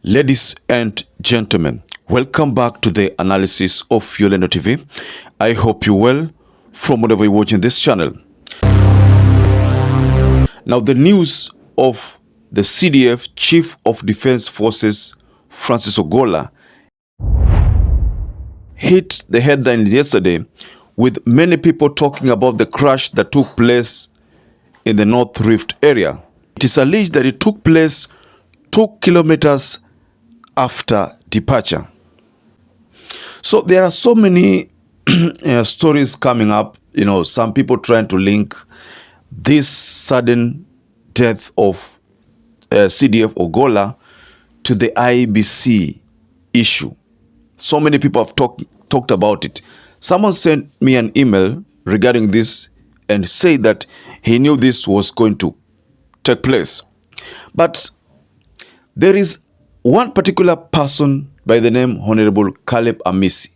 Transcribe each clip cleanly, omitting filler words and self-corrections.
Ladies and gentlemen, welcome back to the analysis of YOLENO TV. I hope you're well from wherever you're watching this channel. Now, the news of the CDF Chief of Defense Forces, Francis Ogola, hit the headlines yesterday with many people talking about the crash that took place in the North Rift area. It is alleged that it took place 2 kilometers after departure. So there are so many stories coming up, some people trying to link this sudden death of CDF Ogola to the Iebc issue. So many people have talked about it. Someone sent me an email regarding this and said that he knew this was going to take place. But there is one particular person by the name Honorable Caleb Amisi,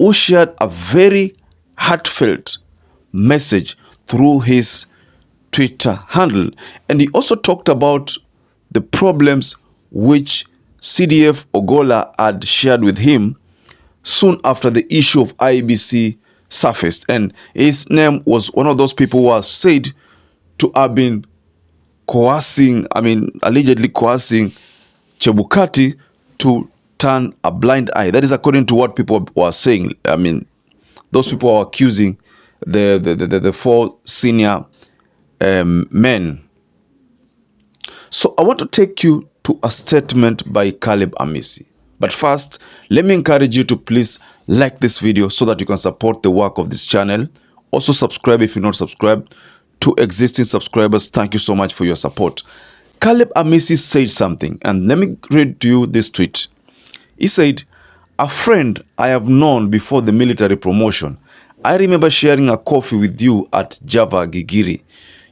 who shared a very heartfelt message through his Twitter handle. And he also talked about the problems which CDF Ogola had shared with him soon after the issue of Iebc surfaced. And his name was one of those people who are said to have been allegedly coercing Chebukati to turn a blind eye. That is according to what people were saying. Those people are accusing the four senior men. So I want to take you to a statement by Caleb Amisi. But first, let me encourage you to please like this video so that you can support the work of this channel. Also subscribe if you're not subscribed. To existing subscribers, thank you so much for your support. Caleb Amisi said something, and let me read to you this tweet. He said, "A friend I have known before the military promotion. I remember sharing a coffee with you at Java Gigiri.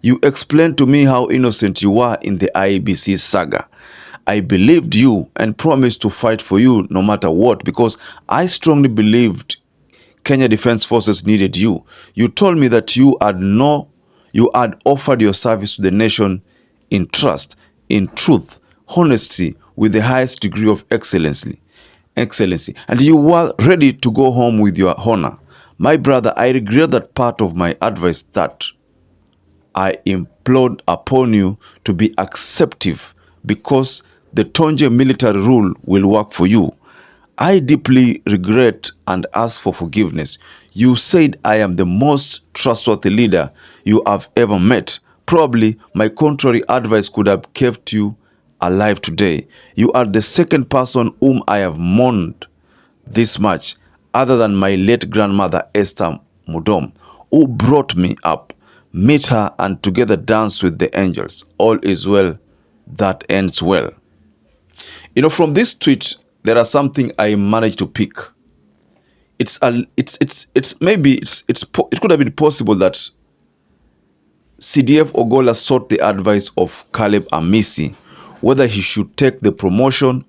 You explained to me how innocent you were in the Iebc saga. I believed you and promised to fight for you no matter what, because I strongly believed Kenya Defense Forces needed you. You told me that you had offered your service to the nation in trust, in truth, honesty, with the highest degree of excellency, and you were ready to go home with your honor. My brother, I regret that part of my advice that I implored upon you to be acceptive, because the Tonje military rule will work for you. I deeply regret and ask for forgiveness. You said I am the most trustworthy leader you have ever met. Probably my contrary advice could have kept you alive today. You are the second person whom I have mourned this much, other than my late grandmother Esther Mudom, who brought me up. Meet her and together dance with the angels. All is well that ends well." From this tweet, there are something I managed to pick. It could have been possible that CDF Ogola sought the advice of Caleb Amisi whether he should take the promotion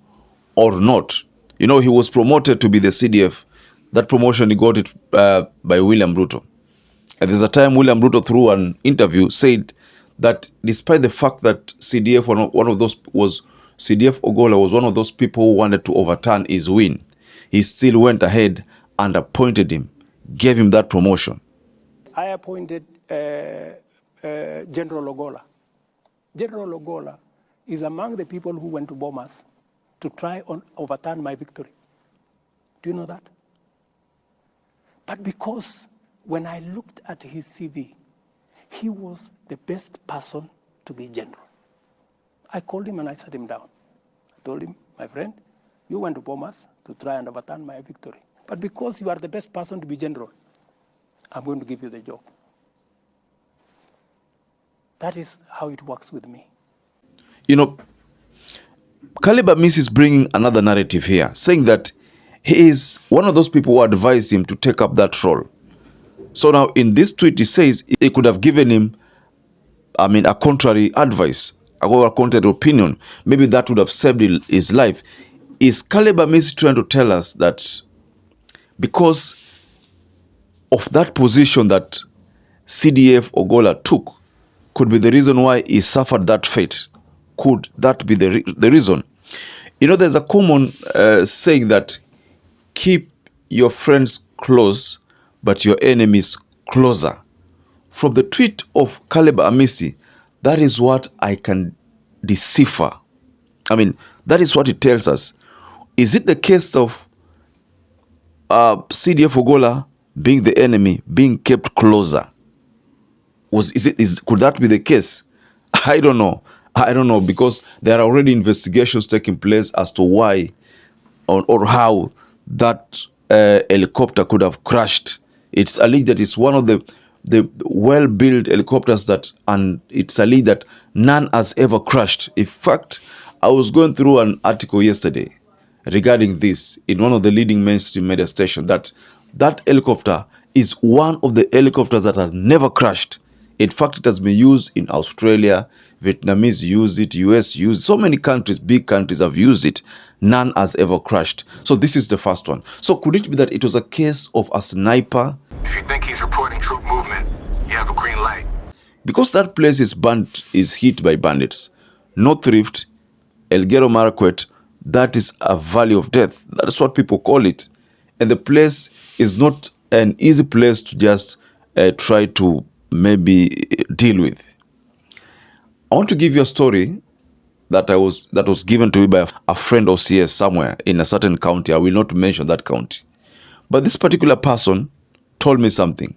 or not. He was promoted to be the CDF. That promotion, he got it by William Ruto. And there's a time William Ruto, through an interview, said that despite the fact that CDF Ogola was one of those people who wanted to overturn his win, he still went ahead and appointed him, gave him that promotion. I appointed General Ogola. General Ogola is among the people who went to bomb us to try and overturn my victory. Do you know that? But because when I looked at his CV, he was the best person to be general. I called him and I sat him down. I told him, "My friend, you went to bomb us to try and overturn my victory. But because you are the best person to be general, I'm going to give you the job." That is how it works with me. Caleb Amisi is bringing another narrative here, saying that he is one of those people who advised him to take up that role. So now in this tweet, he says he could have given him, a contrary advice, or a contrary opinion. Maybe that would have saved his life. Is Caleb Amisi trying to tell us that because of that position that CDF Ogola took could be the reason why he suffered that fate? Could that be the reason? You know, there's a common saying that keep your friends close, but your enemies closer. From the tweet of Caleb Amisi, that is what I can decipher. I mean, that is what it tells us. Is it the case of CDF Ogola being the enemy, being kept closer? Could that be the case? I don't know. I don't know, because there are already investigations taking place as to why or how that helicopter could have crashed. It's alleged that it's one of the well-built helicopters that, and it's alleged that none has ever crashed. In fact, I was going through an article yesterday regarding this in one of the leading mainstream media stations, that helicopter is one of the helicopters that have never crashed. In fact, it has been used in Australia, Vietnamese use it, US use it. So many countries, big countries have used it. None has ever crashed. So this is the first one. So could it be that it was a case of a sniper? If you think he's reporting troop movement, you have a green light. Because that place is hit by bandits. North Rift, Elguero Marakwet, that is a valley of death. That's what people call it. And the place is not an easy place to just try to maybe deal with. I want to give you a story that was given to me by a friend of CS somewhere in a certain county. I will not mention that county. But this particular person told me something.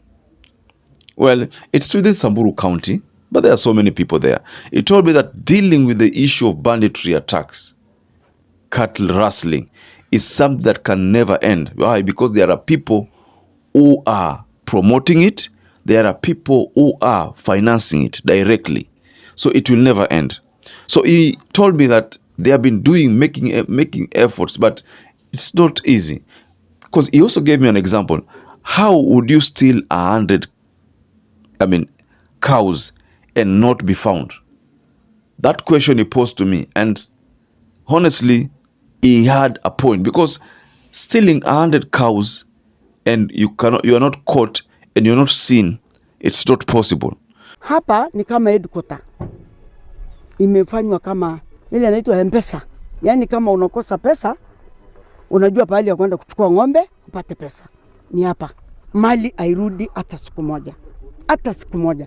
Well, it's within Samburu County, but there are so many people there. He told me that dealing with the issue of banditry attacks, cattle rustling, is something that can never end. Why? Because there are people who are promoting it. There are people who are financing it directly. So it will never end. So he told me that they have been making efforts, but it's not easy. Because he also gave me an example. How would you steal 100, cows and not be found? That question he posed to me, and honestly, he had a point, because stealing 100 cows and you are not caught and you're not seen, it's not possible. Hapa ni kama headquarter. Imefanywa kama ile inaitwa M-Pesa. Yaani kama unakosa pesa, unajua pahali ya kwenda kuchukua ng'ombe, upate pesa. Ni hapa. Mali hairudi hata siku moja. Hata siku moja.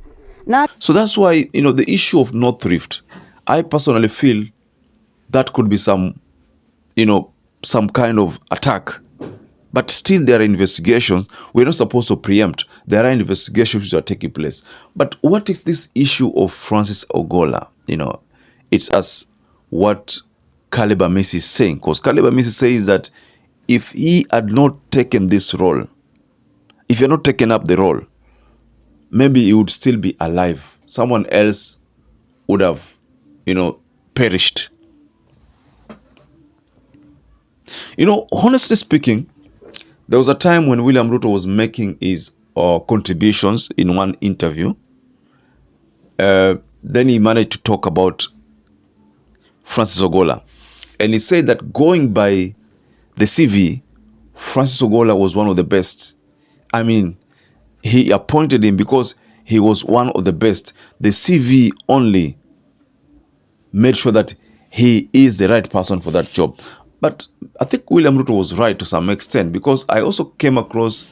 So that's why, the issue of North Rift, I personally feel that could be some kind of attack. But still there are investigations. We're not supposed to preempt. There are investigations that are taking place. But what if this issue of Francis Ogola, it's as what Caleb Amisi is saying? Because Caleb Amisi says that if he had not taken this role, if he had not taken up the role, maybe he would still be alive. Someone else would have, perished. Honestly speaking, there was a time when William Ruto was making his contributions in one interview. Then he managed to talk about Francis Ogola. And he said that going by the CV, Francis Ogola was one of the best. I mean, he appointed him because he was one of the best. The CV only made sure that he is the right person for that job. But I think William Ruto was right to some extent, because I also came across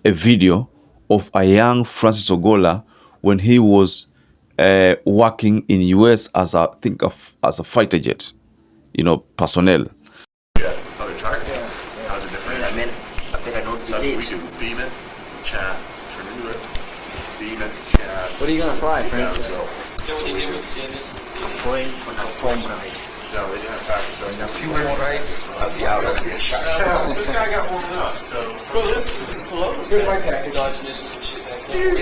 a video of a young Francis Ogola when he was working in US as a fighter jet, personnel. Yeah, other targets. Yeah. How's it different? I think I know that's what we do. Beam it, chat, turn into it. Beam it, chat. What are you gonna fly, Francis? No, they didn't have targets. A few more rights. Yeah, that'll be a shot. This guy got warmed up, so. Bro, this is close. Here's my tactic. Dodge missiles and shit back there.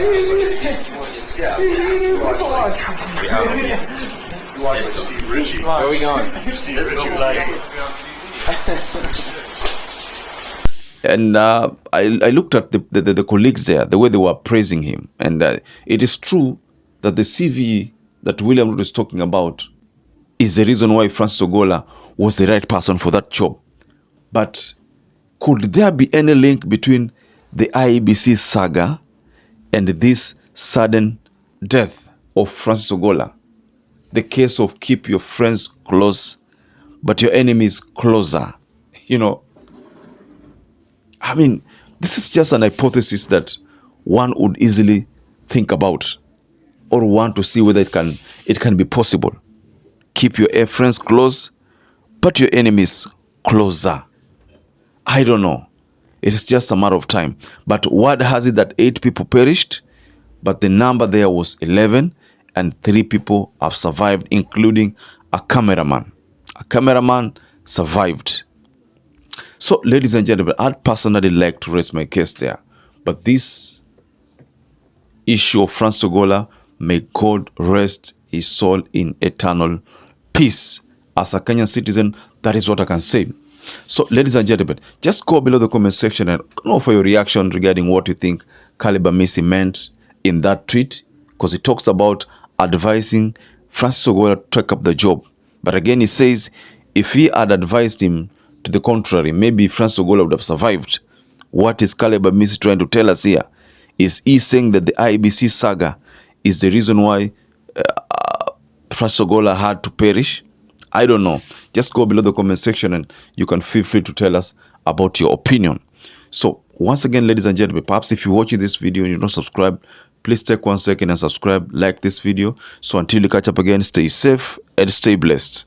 Yeah. That's a lot of time. You watch Steve Ritchie. Where are we going? Steve Ritchie like. And I looked at the colleagues there, the way they were praising him. And it is true that the CV that William Ruto is talking about is the reason why Francis Ogola was the right person for that job. But could there be any link between the Iebc saga and this sudden death of Francis Ogola, the case of keep your friends close, but your enemies closer. You know, I mean, this is just an hypothesis that one would easily think about or want to see whether it can be possible. Keep your friends close, but your enemies closer. I don't know. It is just a matter of time. But word has it that 8 people perished, but the number there was 11, and 3 people have survived, including a cameraman. A cameraman survived. So, ladies and gentlemen, I'd personally like to raise my case there. But this issue of Francis Ogola, may God rest his soul in eternal peace. As a Kenyan citizen, that is what I can say. So, ladies and gentlemen, just go below the comment section and offer your reaction regarding what you think Amisi meant in that tweet, because he talks about advising Francis Ogola to take up the job. But again, he says if he had advised him to the contrary, maybe Francis Ogola would have survived. What is Amisi trying to tell us here? Is he saying that the Iebc saga is the reason why Francis Ogola had to perish? I don't know. Just go below the comment section and you can feel free to tell us about your opinion. So once again, ladies and gentlemen, perhaps if you're watching this video and you're not subscribed, please take 1 second and subscribe, like this video. So until you catch up again, stay safe and stay blessed.